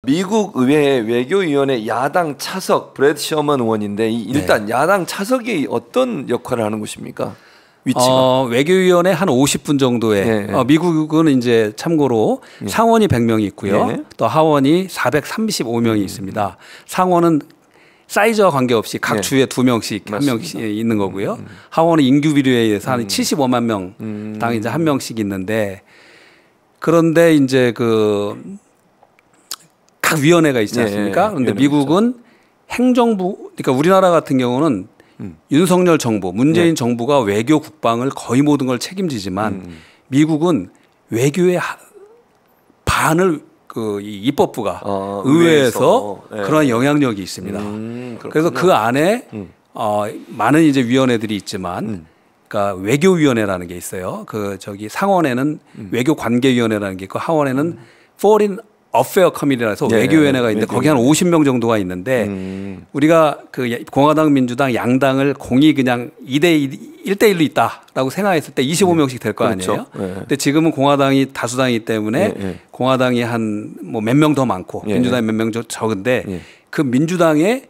미국 의회 외교위원회 야당 차석 브래드 셔먼 의원인데 일단 네. 야당 차석이 어떤 역할을 하는 곳입니까? 위치가 외교위원회 한 50분 정도의 네. 미국은 이제 참고로 상원이 100명이 있고요. 네. 또 하원이 435명이 있습니다. 상원은 사이즈와 관계없이 각 네. 주에 2명씩 한 명씩 있는 거고요. 하원은 인구 비례에 의해서 한 75만 명당 이제 한 명씩 있는데 그런데 이제 각 위원회가 있지 않습니까? 그런데 미국은 행정부 그러니까 우리나라 같은 경우는 윤석열 정부, 문재인 정부가 외교 국방을 거의 모든 걸 책임지지만 미국은 외교의 반을 이 입법부가 의회에서 그런 영향력이 있습니다. 그래서 그 안에 많은 이제 위원회들이 있지만, 그러니까 외교위원회라는 게 있어요. 상원에는 외교관계위원회라는 게 있고 하원에는 Foreign Affair Committee라서 외교위원회가 있는데 거기 한 50명 정도가 있는데 우리가 공화당, 민주당 양당을 공이 그냥 1대1로 있다라고 생각했을 때 25명씩 될 거 아니에요. 근데 지금은 공화당이 다수당이기 때문에 공화당이 한 뭐 몇 명 더 많고 민주당이 몇 명 적은데 그 민주당에서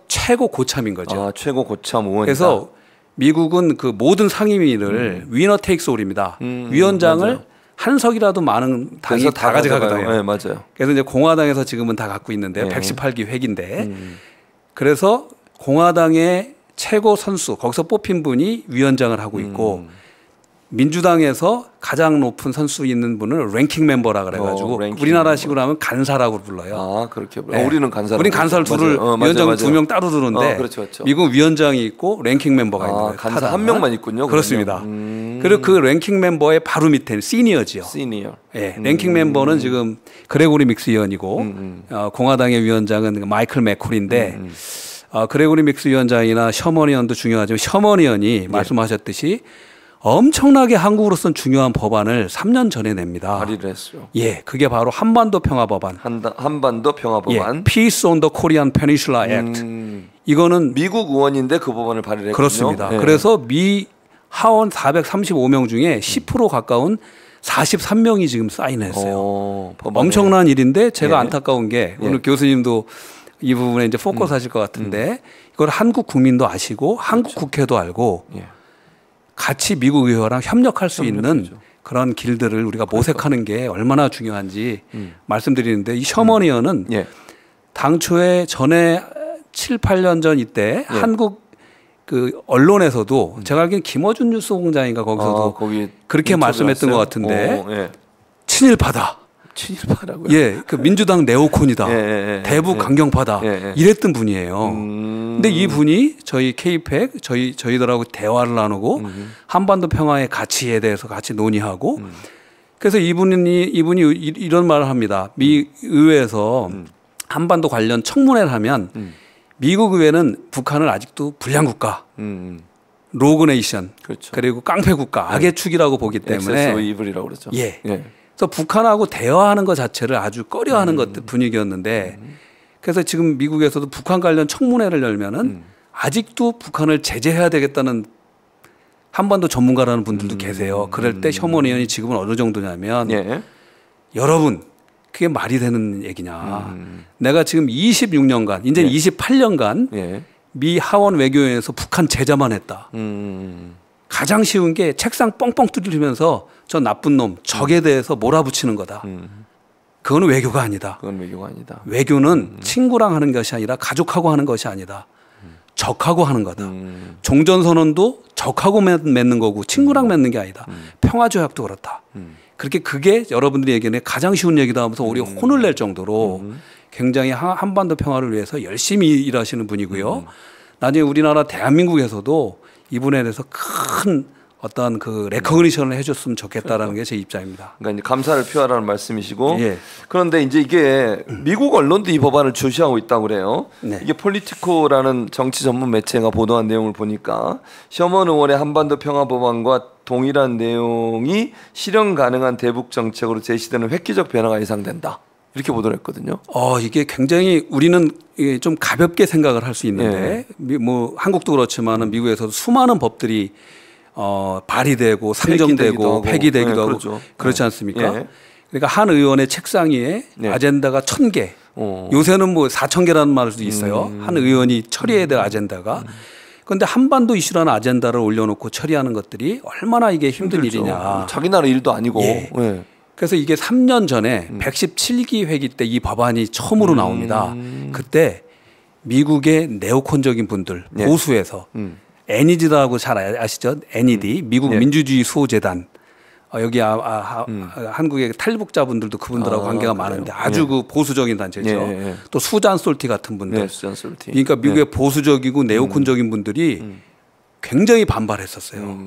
최고 고참인 거죠. 최고 고참 의원이다. 그래서 미국은 그 모든 상임위를 위너 테이크스 올입니다. 위원장을 맞아요. 한 석이라도 많은 당이 다 가져가거든요. 네, 맞아요. 그래서 이제 공화당에서 지금은 다 갖고 있는데요. 118기 회기인데. 그래서 공화당의 최고 선수 거기서 뽑힌 분이 위원장을 하고 있고 민주당에서 가장 높은 선수 있는 분을 랭킹 멤버라 그래가지고 우리나라식으로 하면 간사라고 불러요. 그렇게 불러요. 우리는 간사. 우리는 간사를 둘을 위원장 2명 따로 두는데 그렇죠. 미국 위원장이 있고 랭킹 멤버가 있는 거예요. 간사 한 명만 있군요. 그렇습니다. 그리고 그 랭킹 멤버의 바로 밑에는 시니어지요. 시니어. 랭킹 멤버는 지금 그레고리 믹스 의원이고 공화당의 위원장은 마이클 맥콜인데 그레고리 믹스 위원장이나 셔먼 의원도 중요하지만 셔먼 의원이 말씀하셨듯이 엄청나게 한국으로서는 중요한 법안을 3년 전에 냅니다. 발의를 했어요. 그게 바로 한반도 평화 법안. 한반도 평화 법안. Peace on the Korean Peninsula Act. 이거는 미국 의원인데 그 법안을 발의를 했군요. 그렇습니다. 그래서 미 하원 435명 중에 10% 가까운 43명이 지금 사인했어요. 엄청난 일인데 제가 안타까운 게 오늘 교수님도 이 부분에 이제 포커스 하실 것 같은데 이걸 한국 국민도 아시고 한국 국회도 알고 같이 미국 의회랑 협력할 수 있는 그런 길들을 우리가 모색하는 게 얼마나 중요한지 말씀드리는데 이 셔먼 의원은 당초에 전에 7, 8년 전 이때 한국 언론에서도 제가 알기로는 김어준 뉴스공장인가 거기서도 그렇게 말씀했던 것 같은데 친일파다. 친일파라고요? 그 민주당 네오콘이다. 대북 강경파다. 이랬던 분이에요. 근데 이 분이 저희 K-PAC 저희들하고 대화를 나누고 한반도 평화의 가치에 대해서 같이 논의하고 그래서 이분이 이런 말을 합니다. 미 의회에서 한반도 관련 청문회를 하면 미국 의회는 북한을 아직도 불량국가, 로그네이션, 그리고 깡패국가, 악의 축이라고 보기 때문에 이블이라고 그러죠. 그래서 북한하고 대화하는 것 자체를 아주 꺼려하는 것 분위기였는데 그래서 지금 미국에서도 북한 관련 청문회를 열면은 아직도 북한을 제재해야 되겠다는 한반도 전문가라는 분들도 계세요. 그럴 때 셔먼 의원이 지금은 어느 정도냐면 여러분 그게 말이 되는 얘기냐. 내가 지금 26년간 이제 28년간 미 하원 외교위원회에서 북한 제재만 했다. 가장 쉬운 게 책상 뻥뻥 뚫리면서 저 나쁜 놈 적에 대해서 몰아붙이는 거다. 그건 외교가 아니다. 외교는 친구랑 하는 것이 아니라 가족하고 하는 것이 아니다. 적하고 하는 거다. 종전선언도 적하고 맺는 거고 친구랑 맺는 게 아니다. 평화조약도 그렇다. 그게 여러분들이 얘기하는 가장 쉬운 얘기다 하면서 우리 혼을 낼 정도로 굉장히 한반도 평화를 위해서 열심히 일하시는 분이고요. 나중에 우리나라 대한민국에서도 이분에 대해서 큰 어떤 레커그니션을 해줬으면 좋겠다라는 게 제 입장입니다. 그러니까 이제 감사를 표하라는 말씀이시고 그런데 이제 이게 미국 언론도 이 법안을 주시하고 있다고 그래요. 이게 폴리티코라는 정치 전문 매체가 보도한 내용을 보니까 셔먼 의원의 한반도 평화 법안과 동일한 내용이 실현 가능한 대북 정책으로 제시되는 획기적 변화가 예상된다. 이렇게 보도를 했거든요. 이게 굉장히 우리는 좀 가볍게 생각을 할 수 있는데 뭐 한국도 그렇지만은 미국에서도 수많은 법들이 발의되고 상정되고 폐기되기도 하고 그렇지 않습니까? 그러니까 한 의원의 책상 위에 네. 아젠다가 1000개. 요새는 뭐 4000개라는 말도 있어요. 한 의원이 처리해야 될 아젠다가. 그런데 한반도 이슈라는 아젠다를 올려놓고 처리하는 것들이 얼마나 이게 힘든 힘들죠. 일이냐. 자기 나라 일도 아니고. 예. 네. 그래서 이게 3년 전에 117기 회기 때 이 법안이 처음으로 나옵니다. 그때 미국의 네오콘적인 분들 네. 보수에서 NED라고 잘 아시죠? NED 미국 네. 민주주의 수호재단 여기 한국의 탈북자분들도 그분들하고 관계가 많은데 아주 네. 그 보수적인 단체죠. 네. 또 수잔 솔티 같은 분들. 네, 수잔 솔티. 그러니까 미국의 네. 보수적이고 네오콘적인 분들이 굉장히 반발했었어요.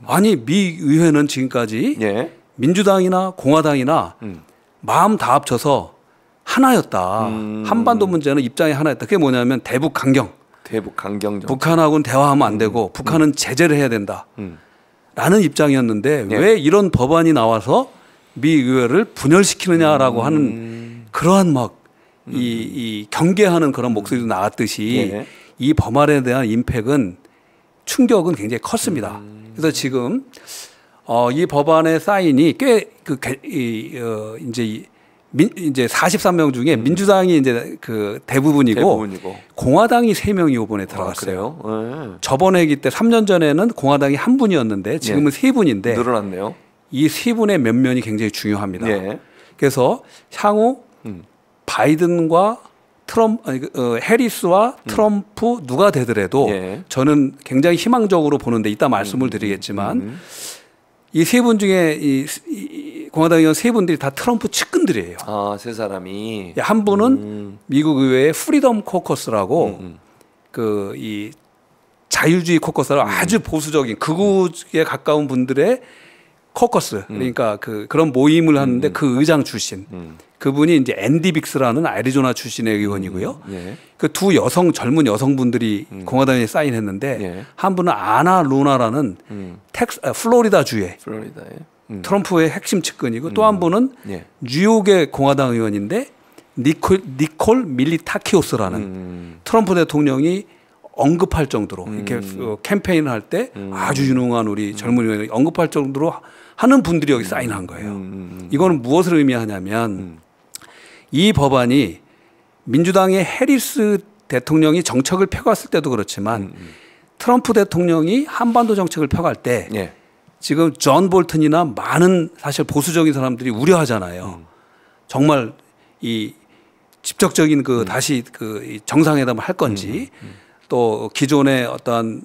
아니 미 의회는 지금까지 네. 민주당이나 공화당이나 마음 다 합쳐서 하나였다. 한반도 문제는 입장이 하나였다. 그게 뭐냐면 대북 강경. 대북 강경. 북한하고는 대화하면 안 되고 북한은 제재를 해야 된다. 라는 입장이었는데 네. 왜 이런 법안이 나와서 미 의회를 분열시키느냐라고 하는 그러한 막 이 경계하는 그런 목소리도 나왔듯이 네. 이 법안에 대한 임팩은 충격은 굉장히 컸습니다. 그래서 지금 이 법안의 사인이 꽤 이제 43명 중에 민주당이 이제 그 대부분이고 공화당이 3명이 이번에 들어갔어요. 네. 저번 회기 때 3년 전에는 공화당이 1분이었는데 지금은 네. 3분인데 늘어났네요. 이 3분의 면면이 굉장히 중요합니다. 네. 그래서 향후 바이든과 해리스와 트럼프 누가 되더라도 네. 저는 굉장히 희망적으로 보는데 이따 말씀을 드리겠지만 이 3분 중에 이 공화당 의원 3분들이 다 트럼프 측근들이에요. 아, 3사람이. 한 분은 미국 의회의 프리덤 코커스라고 그 이 자유주의 코커스라고 아주 보수적인 극우에 가까운 분들의 코커스. 그러니까 그런 모임을 하는데 그 의장 출신. 그분이 이제 앤디 빅스라는 애리조나 출신의 의원이고요. 예. 그 두 젊은 여성분들이 공화당에 사인했는데 예. 한 분은 아나 루나라는 플로리다 주의 트럼프의 핵심 측근이고 또 한 분은 예. 뉴욕의 공화당 의원인데 니콜 밀리타키오스라는 트럼프 대통령이 언급할 정도로 이렇게 캠페인을 할 때 아주 유능한 우리 젊은 의원이 언급할 정도로 하는 분들이 여기 사인한 거예요. 이거는 무엇을 의미하냐면 이 법안이 민주당의 해리스 대통령이 정책을 펴갔을 때도 그렇지만 트럼프 대통령이 한반도 정책을 펴갈 때 예. 지금 존 볼튼이나 많은 사실 보수적인 사람들이 우려하잖아요. 정말 이 직접적인 다시 이 정상회담을 할 건지 또 기존의 어떤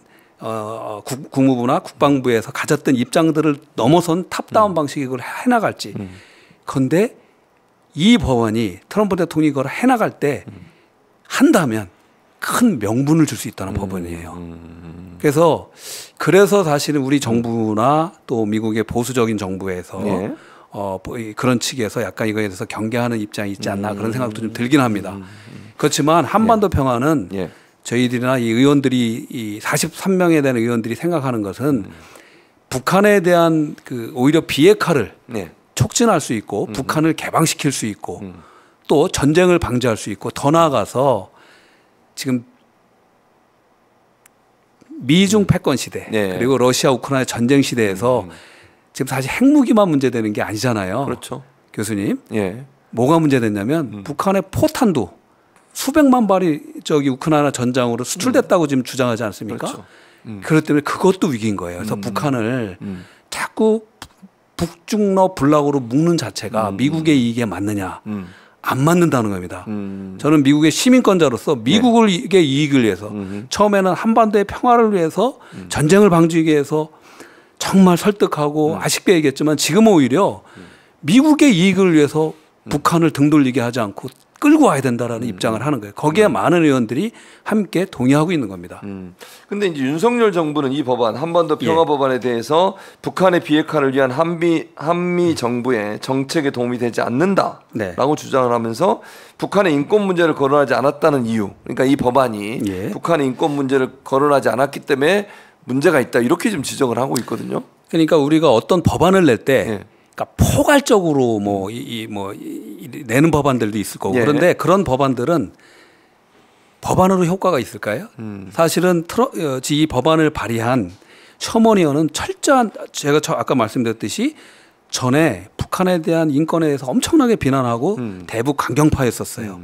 국무부나 국방부에서 가졌던 입장들을 넘어선 탑다운 방식으로 해나갈지. 그런데 이 법안이 트럼프 대통령이 이걸 해나갈 때 한다면 큰 명분을 줄 수 있다는 법안이에요. 그래서 사실은 우리 정부나 또 미국의 보수적인 정부에서 네. 그런 측에서 약간 이거에 대해서 경계하는 입장이 있지 않나 그런 생각도 좀 들긴 합니다. 그렇지만 한반도 네. 평화는 네. 저희들이나 이 의원들이 이 43명에 대한 의원들이 생각하는 것은 북한에 대한 오히려 비핵화를 네. 촉진할 수 있고 북한을 개방시킬 수 있고 또 전쟁을 방지할 수 있고 더 나아가서 지금 미중 패권 시대 네. 그리고 러시아 우크라이나 전쟁 시대에서 지금 사실 핵무기만 문제되는 게 아니잖아요. 그렇죠. 교수님. 예. 뭐가 문제됐냐면 북한의 포탄도 수백만 발이 우크라이나 전장으로 수출됐다고 지금 주장하지 않습니까? 그렇죠. 그렇기 때문에 그것도 위기인 거예요. 그래서 북한을 자꾸 북중러 불락으로 묶는 자체가 미국의 이익에 맞느냐. 안 맞는다는 겁니다. 저는 미국의 시민권자로서 미국의 네. 이익을 위해서 처음에는 한반도의 평화를 위해서 전쟁을 방지하기 위해서 정말 설득하고 아쉽게 얘기했지만 지금은 오히려 미국의 이익을 위해서 북한을 등 돌리게 하지 않고 끌고 와야 된다라는 입장을 하는 거예요. 거기에 많은 의원들이 함께 동의하고 있는 겁니다. 근데 이제 윤석열 정부는 이 법안, 한반도 평화 예. 법안에 대해서 북한의 비핵화를 위한 한미 정부의 정책에 도움이 되지 않는다라고 네. 주장을 하면서 북한의 인권 문제를 거론하지 않았다는 이유. 그러니까 이 법안이 예. 북한의 인권 문제를 거론하지 않았기 때문에 문제가 있다. 이렇게 좀 지적을 하고 있거든요. 그러니까 우리가 어떤 법안을 낼 때 예. 그러니까 포괄적으로 내는 법안들도 있을 거고 예. 그런데 그런 법안들은 법안으로 효과가 있을까요? 사실은 이 법안을 발의한 셔먼 의원은 철저한 제가 아까 말씀드렸듯이 전에 북한에 대한 인권에 대해서 엄청나게 비난하고 대북 강경파였었어요.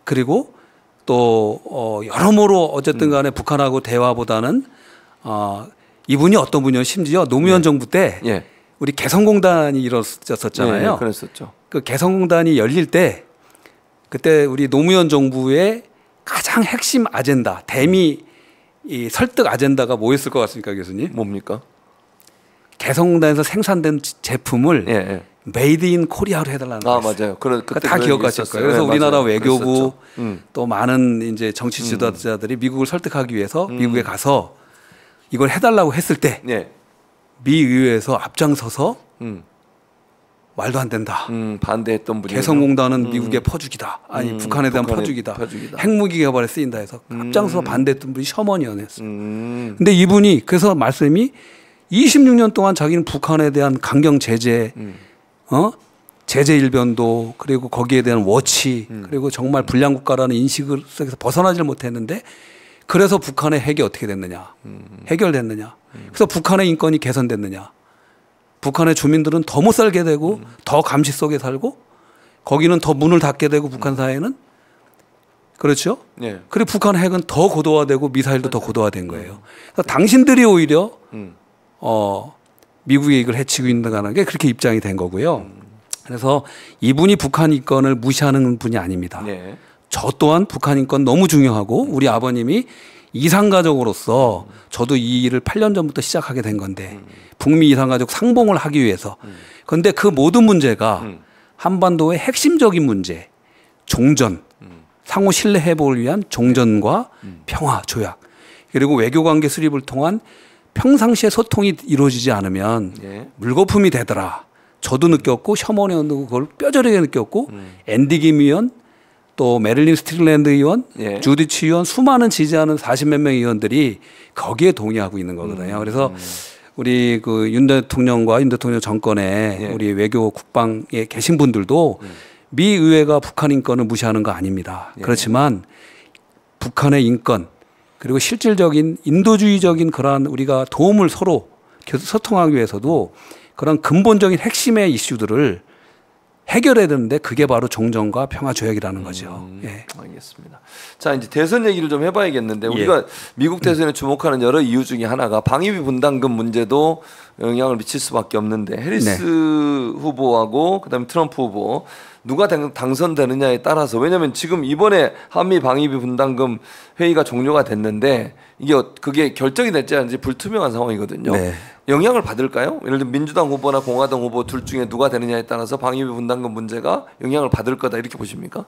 그리고 또 여러모로 어쨌든 간에 북한하고 대화보다는 이분이 어떤 분이요? 심지어 노무현 정부 때 우리 개성공단이 이루어졌었잖아요. 네, 그랬었죠. 그 개성공단이 열릴 때 그때 우리 노무현 정부의 가장 핵심 아젠다, 대미 이 설득 아젠다가 뭐였을 것 같습니까, 교수님? 뭡니까? 개성공단에서 생산된 제품을 메이드 인 코리아로 해달라는 거예요. 맞아요. 그때 다 기억하실 거예요. 그래서 우리나라 맞아요. 외교부 또 많은 이제 정치 지도자들이 미국을 설득하기 위해서 미국에 가서 이걸 해달라고 했을 때 미 의회에서 앞장서서 말도 안 된다. 반대했던 분이 개성공단은 미국의 퍼주기다. 아니 북한에 대한 퍼주기다. 핵무기 개발에 쓰인다 해서 앞장서서 반대했던 분이 셔먼이었어요. 근데 이분이 그래서 말씀이 26년 동안 자기는 북한에 대한 강경 제재, 제재 일변도 그리고 거기에 대한 워치 그리고 정말 불량국가라는 인식을 속에서 벗어나질 못했는데 그래서 북한의 핵이 어떻게 됐느냐, 해결됐느냐. 그래서 북한의 인권이 개선됐느냐. 북한의 주민들은 더 못 살게 되고 더 감시 속에 살고 거기는 더 문을 닫게 되고 북한 사회는 그렇죠. 그리고 북한 핵은 더 고도화되고 미사일도 더 고도화된 거예요. 그래서 당신들이 오히려 미국의 이걸 해치고 있다는 게 그렇게 입장이 된 거고요. 그래서 이분이 북한 인권을 무시하는 분이 아닙니다. 저 또한 북한 인권 너무 중요하고 우리 아버님이 이산가족으로서 저도 이 일을 8년 전부터 시작하게 된 건데 북미 이산가족 상봉을 하기 위해서 그런데 그 모든 문제가 한반도의 핵심적인 문제 종전 상호 신뢰 회복을 위한 종전과 평화 조약 그리고 외교관계 수립을 통한 평상시에 소통이 이루어지지 않으면 물거품이 되더라. 저도 느꼈고 셔먼 의원도 그걸 뼈저리게 느꼈고 앤디 김 의원 또 메릴린 스틸랜드 의원, 주디치 의원 수많은 지지하는 40몇 명의 의원들이 거기에 동의하고 있는 거거든요. 그래서 우리 그 윤 대통령과 윤 대통령 정권에 우리 외교 국방에 계신 분들도 미 의회가 북한 인권을 무시하는 거 아닙니다. 그렇지만 북한의 인권 그리고 실질적인 인도주의적인 그러한 우리가 도움을 서로 소통하기 위해서도 그런 근본적인 핵심의 이슈들을 해결해야 되는데 그게 바로 종전과 평화 조약이라는 거죠. 알겠습니다. 자 이제 대선 얘기를 좀 해봐야겠는데 우리가 미국 대선에 주목하는 여러 이유 중에 하나가 방위비 분담금 문제도 영향을 미칠 수밖에 없는데 해리스 후보하고 그다음에 트럼프 후보 누가 당선되느냐에 따라서 왜냐하면 지금 이번에 한미 방위비 분담금 회의가 종료가 됐는데 그게 결정이 될지 아닌지 불투명한 상황이거든요. 영향을 받을까요? 예를 들면 민주당 후보나 공화당 후보 둘 중에 누가 되느냐에 따라서 방위비 분담금 문제가 영향을 받을 거다 이렇게 보십니까?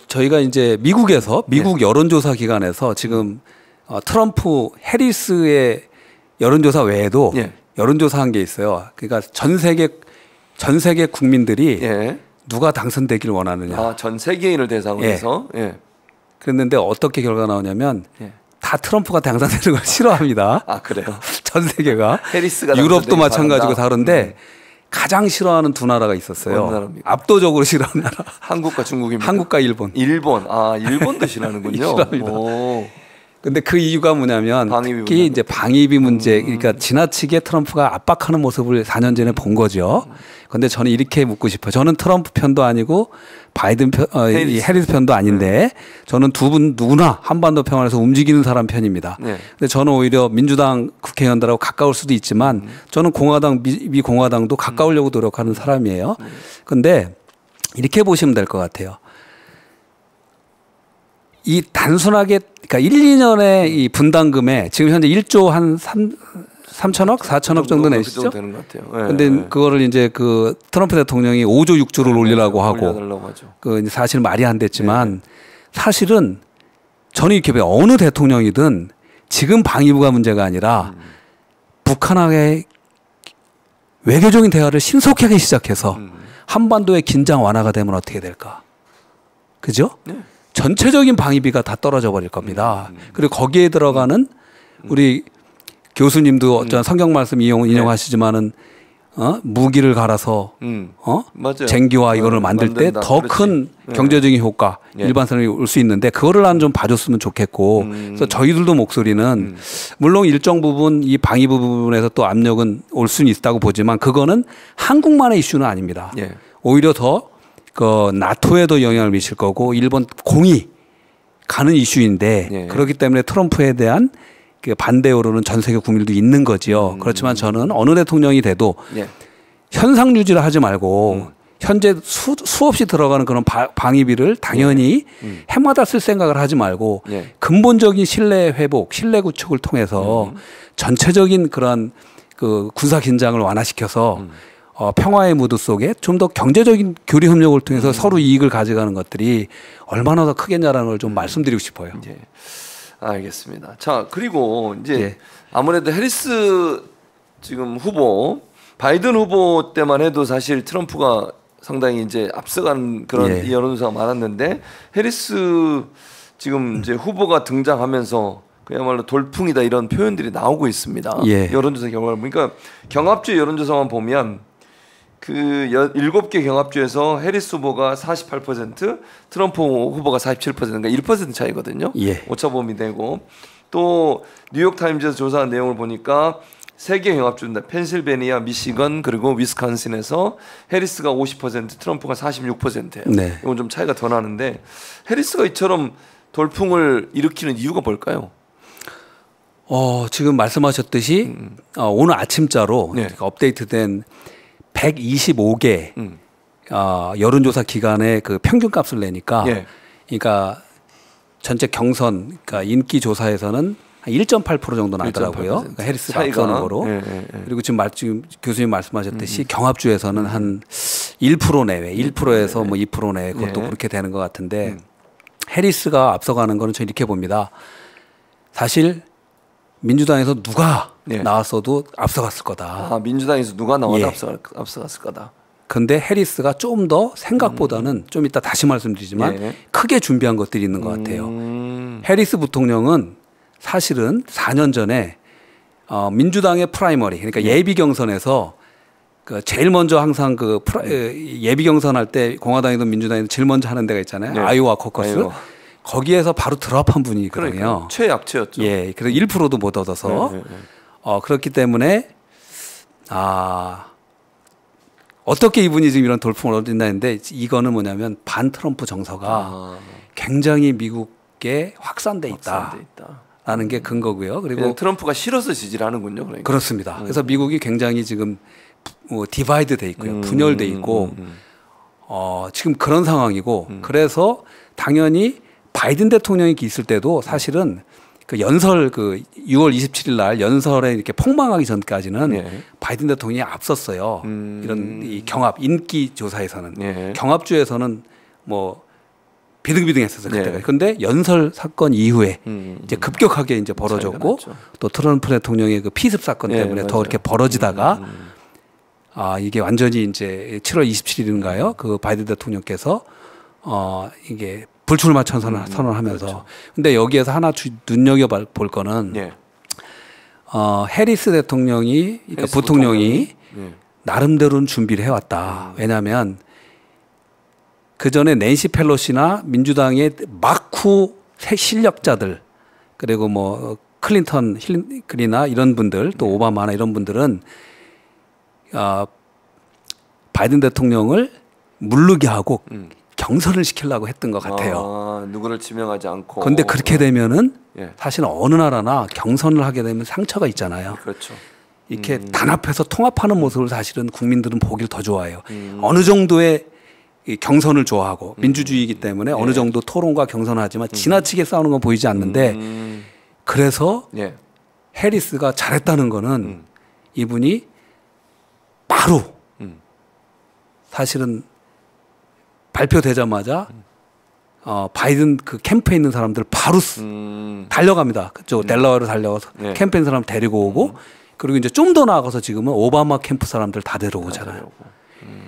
저희가 이제 미국 여론조사 기관에서 지금 트럼프 해리스의 여론조사 외에도 여론조사한 게 있어요. 그러니까 전 세계 국민들이 누가 당선되길 원하느냐. 전 세계인을 대상으로 해서. 그랬는데 어떻게 결과가 나오냐면 다 트럼프가 당선되는 걸 싫어합니다. 그래요? 전 세계가. 해리스가 유럽도 마찬가지고 다른데 가장 싫어하는 두 나라가 있었어요. 어느 나라입니까? 압도적으로 싫어하는 나라. 한국과 중국입니다. 한국과 일본. 일본도 싫어하는군요. 싫어합니다. 근데 그 이유가 뭐냐면 특히 이제 방위비 문제, 그러니까 지나치게 트럼프가 압박하는 모습을 4년 전에 본 거죠. 그런데 저는 이렇게 묻고 싶어요. 저는 트럼프 편도 아니고 바이든 편, 해리스 편도 아닌데 저는 두 분 누구나 한반도 평화에서 움직이는 사람 편입니다. 근데 저는 오히려 민주당 국회의원들하고 가까울 수도 있지만 저는 미 공화당도 가까우려고 노력하는 사람이에요. 그런데 이렇게 보시면 될 것 같아요. 이 단순하게 그러니까 1, 2년의 이 분담금에 지금 현재 1조 한 3천억, 4천억 정도 내시죠? 되는 것 같아요. 근데 그거를 이제 그 트럼프 대통령이 5조 6조를 올리려고 하고 그 사실 말이 안 됐지만 사실은 저는 이렇게 봐요. 어느 대통령이든 지금 방위부가 문제가 아니라 북한하고의 외교적인 대화를 신속하게 시작해서 한반도의 긴장 완화가 되면 어떻게 될까? 그죠? 전체적인 방위비가 다 떨어져 버릴 겁니다. 그리고 거기에 들어가는 우리 교수님도 어떤 성경 말씀 인용하시지만은 무기를 갈아서 맞아요. 쟁기와 이거를 만들 때 더 큰 경제적인 효과 일반 사람이 올 수 있는데 그거를 난 좀 봐줬으면 좋겠고 그래서 저희들도 목소리는 물론 일정 부분 이 방위부 부분에서 또 압력은 올 수는 있다고 보지만 그거는 한국만의 이슈는 아닙니다. 오히려 더 그 나토에도 영향을 미칠 거고 일본 공이 가는 이슈인데 그렇기 때문에 트럼프에 대한 그 반대 여론은 전 세계 국민들도 있는 거지요. 그렇지만 저는 어느 대통령이 돼도 현상 유지를 하지 말고 현재 수없이 들어가는 그런 방위비를 당연히 해마다 쓸 생각을 하지 말고 근본적인 신뢰 회복, 신뢰 구축을 통해서 전체적인 그런 그 군사 긴장을 완화시켜서 평화의 무드 속에 좀 더 경제적인 교류 협력을 통해서 서로 이익을 가져가는 것들이 얼마나 더 크겠냐라는 걸 좀 말씀드리고 싶어요. 알겠습니다. 자, 그리고 이제 아무래도 해리스 지금 후보, 바이든 후보 때만 해도 사실 트럼프가 상당히 이제 앞서간 그런 여론조사가 많았는데 해리스 지금 이제 후보가 등장하면서 그야말로 돌풍이다 이런 표현들이 나오고 있습니다. 여론조사 결과를 보니까 경합주 여론조사만 보면 그 7개 경합주에서 해리스 후보가 48%, 트럼프 후보가 47%, 그러니까 1% 차이거든요. 오차범위 되고 또 뉴욕타임즈에서 조사한 내용을 보니까 3개 경합주인데 펜실베니아, 미시건 그리고 위스콘신에서 해리스가 50%, 트럼프가 46%예요. 이건 좀 차이가 더 나는데 해리스가 이처럼 돌풍을 일으키는 이유가 뭘까요? 지금 말씀하셨듯이 오늘 아침자로 업데이트된 125개 여론조사 기관의 그 평균값을 내니까 그러니까 전체 경선 그러니까 인기 조사에서는 한 1.8% 정도 나더라고요. 그러니까 해리스가 앞서는 거로. 그리고 지금 교수님 말씀하셨듯이 경합주에서는 한 1% 내외, 1%에서 뭐 2% 내외 그것도 그렇게 되는 것 같은데 해리스가 앞서가는 거는 저는 이렇게 봅니다. 사실 민주당에서 누가 나왔어도 앞서갔을 거다. 민주당에서 누가 나와도 앞서갔을 거다. 근데 해리스가 좀 더 생각보다는 좀 이따 다시 말씀드리지만 크게 준비한 것들이 있는 것 같아요. 해리스 부통령은 사실은 4년 전에 민주당의 프라이머리 그러니까 예비 경선에서 그 제일 먼저 항상 그 예비 경선할 때 공화당이든 민주당이든 제일 먼저 하는 데가 있잖아요. 아이오와 코커스. 거기에서 바로 드랍한 분이거든요. 그러니까 최약체였죠. 그래서 1%도 못 얻어서 그렇기 때문에 어떻게 이분이 지금 이런 돌풍을 얻는다 했는데 이거는 뭐냐면 반 트럼프 정서가 굉장히 미국에 확산돼 있다라는 게 근거고요. 그리고 트럼프가 싫어서 지지를 하는군요. 그러니까. 그렇습니다. 그래서 미국이 굉장히 지금 디바이드 돼 있고요. 분열돼 있고 지금 그런 상황이고 그래서 당연히 바이든 대통령이 있을 때도 사실은 그 연설 그 6월 27일 날 연설에 이렇게 폭망하기 전까지는 바이든 대통령이 앞섰어요. 이런 이 경합 인기 조사에서는 경합주에서는 뭐 비등비등했었어요 그때가. 그런데 연설 사건 이후에 이제 급격하게 이제 벌어졌고 또 트럼프 대통령의 그 피습 사건 때문에 더 이렇게 벌어지다가 이게 완전히 이제 7월 27일인가요? 그 바이든 대통령께서 이게 불출마 선언하면서 근데 여기에서 하나 눈여겨볼 거는 해리스 대통령이 그러니까 부통령이 나름대로는 준비를 해왔다. 왜냐하면 그 전에 낸시 펠로시나 민주당의 막후 실력자들 그리고 뭐 클린턴, 힐리나 이런 분들 또 오바마나 이런 분들은 바이든 대통령을 물르게 하고 경선을 시키려고 했던 것 같아요. 누구를 지명하지 않고. 그런데 그렇게 되면은 사실 어느 나라나 경선을 하게 되면 상처가 있잖아요. 그렇죠. 이렇게 단합해서 통합하는 모습을 사실은 국민들은 보기를 더 좋아해요. 어느 정도의 경선을 좋아하고 민주주의이기 때문에 어느 정도 토론과 경선을 하지만 지나치게 싸우는 건 보이지 않는데 그래서 해리스가 잘했다는 거는 이분이 바로 사실은 발표되자마자 바이든 그 캠프에 있는 사람들 바로 달려갑니다. 그쪽 델라웨어로 달려가서 캠프에 있는 사람 데리고 오고 그리고 이제 좀 더 나아가서 지금은 오바마 캠프 사람들 다 데려오잖아요.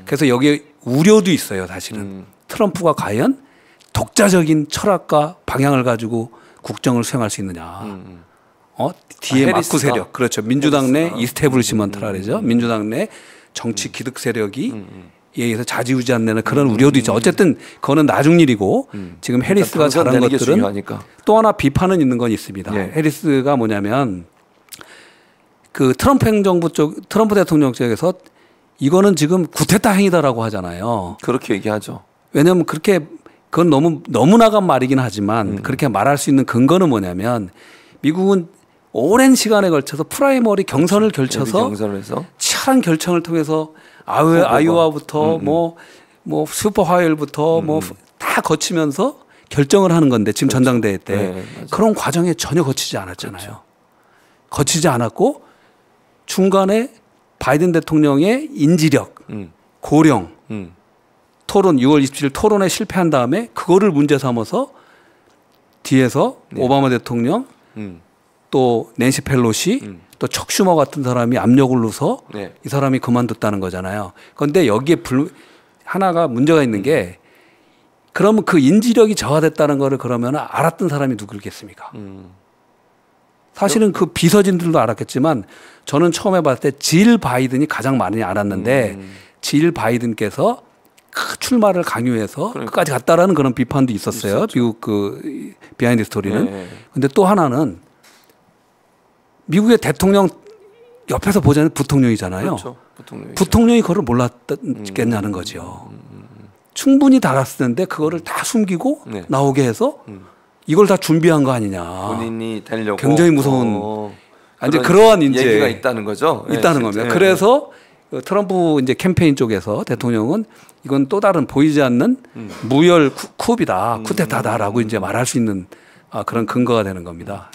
그래서 여기에 우려도 있어요. 사실은 트럼프가 과연 독자적인 철학과 방향을 가지고 국정을 수행할 수 있느냐. 뒤에 막구 세력 그렇죠. 민주당 내 이스태블리시먼트라 그러죠. 민주당 내 정치 기득 세력이 의해서 좌지우지 안 되는 그런 우려도 있죠. 어쨌든 그거는 나중 일이고 지금 해리스가 잘한 것들은 또 하나 비판은 있는 건 있습니다. 예. 해리스가 뭐냐면 그 트럼프 행정부 쪽, 트럼프 대통령 쪽에서 이거는 지금 구테타 행위다라고 하잖아요. 그렇게 얘기하죠. 왜냐하면 그렇게 그건 너무 나간 말이긴 하지만 그렇게 말할 수 있는 근거는 뭐냐면 미국은 오랜 시간에 걸쳐서 프라이머리 경선을 걸쳐서 치열한 결정을 통해서 아이오와부터 뭐 슈퍼 화요일부터 뭐 다 거치면서 결정을 하는 건데 지금 그렇죠. 전당대회 때 네, 그런 과정에 전혀 거치지 않았잖아요. 그렇죠. 거치지 않았고 중간에 바이든 대통령의 인지력, 고령, 토론 6월 27일 토론에 실패한 다음에 그거를 문제 삼아서 뒤에서 네. 오바마 대통령 또 낸시 펠로시 또 척 슈머 같은 사람이 압력을 넣어서 네. 이 사람이 그만뒀다는 거잖아요. 그런데 여기에 하나가 문제가 있는 게 그러면 그 인지력이 저하됐다는 거를 그러면 알았던 사람이 누구겠습니까? 사실은 그 비서진들도 알았겠지만 저는 처음에 봤을 때 질 바이든이 가장 많이 알았는데 질 바이든께서 출마를 강요해서 그러니까. 끝까지 갔다라는 그런 비판도 있었어요. 있었죠. 미국 그 비하인드 스토리는. 그런데 또 하나는 미국의 대통령 옆에서 보자는 부통령이잖아요. 그렇죠. 부통령이 그걸 몰랐겠냐는 거죠. 충분히 달았을 텐데 그거를 다 숨기고 네. 나오게 해서 이걸 다 준비한 거 아니냐. 본인이 되려고. 굉장히 무서운. 이제 그러한 이제 얘기가 있다는 거죠. 있다는 겁니다. 그래서 트럼프 이제 캠페인 쪽에서 대통령은 이건 또 다른 보이지 않는 무혈 쿱이다, 쿠데타다라고 이제 말할 수 있는 그런 근거가 되는 겁니다.